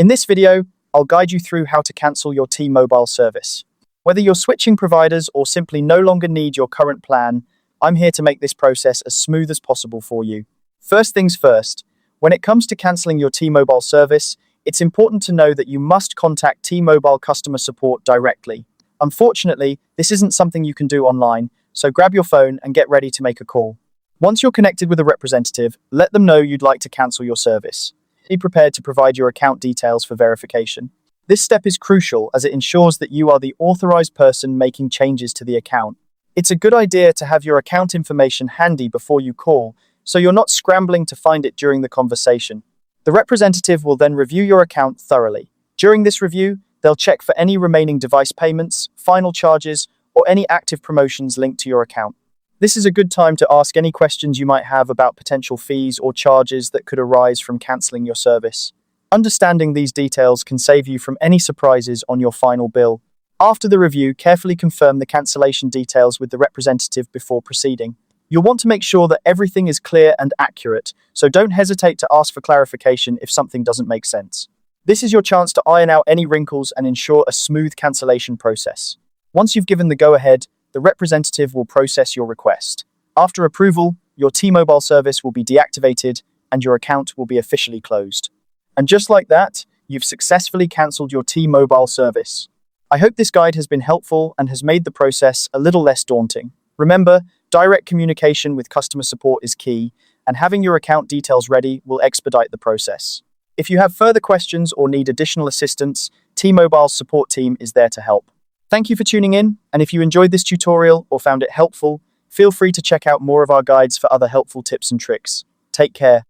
In this video, I'll guide you through how to cancel your T-Mobile service. Whether you're switching providers or simply no longer need your current plan, I'm here to make this process as smooth as possible for you. First things first, when it comes to canceling your T-Mobile service, it's important to know that you must contact T-Mobile customer support directly. Unfortunately, this isn't something you can do online, so grab your phone and get ready to make a call. Once you're connected with a representative, let them know you'd like to cancel your service. Be prepared to provide your account details for verification. This step is crucial as it ensures that you are the authorized person making changes to the account. It's a good idea to have your account information handy before you call, so you're not scrambling to find it during the conversation. The representative will then review your account thoroughly. During this review, they'll check for any remaining device payments, final charges, or any active promotions linked to your account. This is a good time to ask any questions you might have about potential fees or charges that could arise from canceling your service. Understanding these details can save you from any surprises on your final bill. After the review, carefully confirm the cancellation details with the representative before proceeding. You'll want to make sure that everything is clear and accurate, so don't hesitate to ask for clarification if something doesn't make sense. This is your chance to iron out any wrinkles and ensure a smooth cancellation process. Once you've given the go-ahead, the representative will process your request. After approval, your T-Mobile service will be deactivated and your account will be officially closed. And just like that, you've successfully cancelled your T-Mobile service. I hope this guide has been helpful and has made the process a little less daunting. Remember, direct communication with customer support is key, and having your account details ready will expedite the process. If you have further questions or need additional assistance, T-Mobile's support team is there to help. Thank you for tuning in, and if you enjoyed this tutorial or found it helpful, feel free to check out more of our guides for other helpful tips and tricks. Take care.